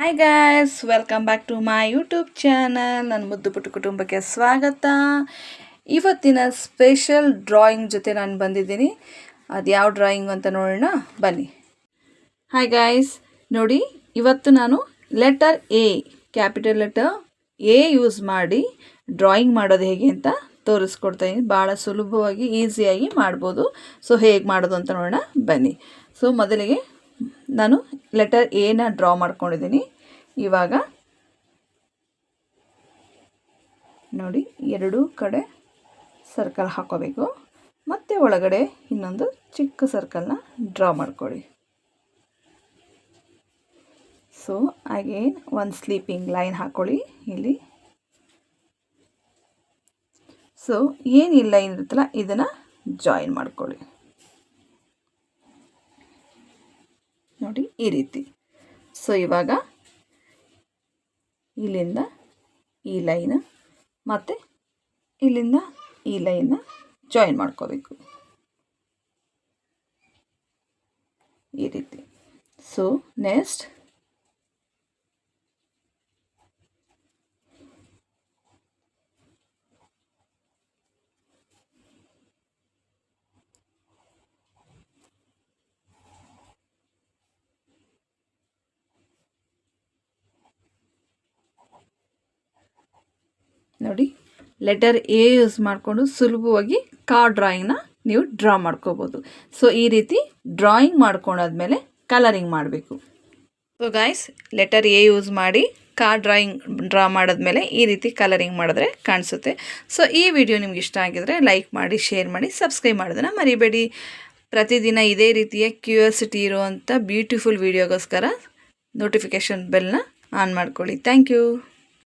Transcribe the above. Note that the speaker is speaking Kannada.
Hi guys, welcome back to my YouTube channel. ನನ್ನ ಮುದ್ದು ಪುಟ್ಟು ಕುಟುಂಬಕ್ಕೆ ಸ್ವಾಗತ. ಇವತ್ತಿನ ಸ್ಪೆಷಲ್ ಡ್ರಾಯಿಂಗ್ ಜೊತೆ ನಾನು ಬಂದಿದ್ದೀನಿ. ಅದು ಯಾವ ಡ್ರಾಯಿಂಗ್ ಅಂತ ನೋಡೋಣ ಬನ್ನಿ. ಹಾಯ್ ಗಾಯ್ಸ್, ನೋಡಿ ಇವತ್ತು ನಾನು letter A, capital letter A use ಮಾಡಿ ಡ್ರಾಯಿಂಗ್ ಮಾಡೋದು ಹೇಗೆ ಅಂತ ತೋರಿಸ್ಕೊಡ್ತಾ ಇದ್ದೀನಿ. ಭಾಳ ಸುಲಭವಾಗಿ ಈಸಿಯಾಗಿ ಮಾಡ್ಬೋದು. ಸೊ ಹೇಗೆ ಮಾಡೋದು ಅಂತ ನೋಡೋಣ ಬನ್ನಿ. ಸೊ ಮೊದಲಿಗೆ ನಾನು ಲೆಟರ್ ಎನ ಡ್ರಾ ಮಾಡ್ಕೊಂಡಿದ್ದೀನಿ. ಇವಾಗ ನೋಡಿ, ಎರಡೂ ಕಡೆ ಸರ್ಕಲ್ ಹಾಕೋಬೇಕು, ಮತ್ತು ಒಳಗಡೆ ಇನ್ನೊಂದು ಚಿಕ್ಕ ಸರ್ಕಲ್ನ ಡ್ರಾ ಮಾಡ್ಕೊಳ್ಳಿ. ಸೊ ಅಗೇನ್ ಒಂದು ಸ್ಲೀಪಿಂಗ್ ಲೈನ್ ಹಾಕ್ಕೊಳ್ಳಿ ಇಲ್ಲಿ. ಸೊ ಏನಿಲ್ಲ ಏನಿರುತ್ತಲ್ಲ ಇದನ್ನು ಜಾಯಿನ್ ಮಾಡ್ಕೊಳ್ಳಿ. ನೋಡಿ ಈ ರೀತಿ. ಸೊ ಇವಾಗ ಇಲ್ಲಿಂದ ಈ ಲೈನ್ ಮತ್ತು ಇಲ್ಲಿಂದ ಈ ಲೈನ್ನ ಜಾಯಿನ್ ಮಾಡ್ಕೋಬೇಕು ಈ ರೀತಿ. ಸೊ ನೆಕ್ಸ್ಟ್ ನೋಡಿ, ಲೆಟರ್ ಎ ಯೂಸ್ ಮಾಡಿಕೊಂಡು ಸುಲಭವಾಗಿ ಕಾರ್ ಡ್ರಾಯಿಂಗ್ನ ನೀವು ಡ್ರಾ ಮಾಡ್ಕೋಬೋದು. ಸೊ ಈ ರೀತಿ ಡ್ರಾಯಿಂಗ್ ಮಾಡ್ಕೊಂಡಾದ್ಮೇಲೆ ಕಲರಿಂಗ್ ಮಾಡಬೇಕು. So guys, letter A use ಮಾಡಿ ಕಾರ್ ಡ್ರಾ ಮಾಡಿದ್ಮೇಲೆ ಈ ರೀತಿ ಕಲರಿಂಗ್ ಮಾಡಿದ್ರೆ ಕಾಣಿಸುತ್ತೆ. ಸೊ ಈ ವಿಡಿಯೋ ನಿಮ್ಗೆ ಇಷ್ಟ ಆಗಿದ್ರೆ ಲೈಕ್ ಮಾಡಿ, ಶೇರ್ ಮಾಡಿ, ಸಬ್ಸ್ಕ್ರೈಬ್ ಮಾಡೋದನ್ನು ಮರಿಬೇಡಿ. ಪ್ರತಿದಿನ ಇದೇ ರೀತಿಯ ಕ್ಯೂರಿಯಾಸಿಟಿ ಇರುವಂಥ ಬ್ಯೂಟಿಫುಲ್ ವಿಡಿಯೋಗೋಸ್ಕರ ನೋಟಿಫಿಕೇಷನ್ ಬೆಲ್ನ ಆನ್ ಮಾಡ್ಕೊಳ್ಳಿ. Thank you.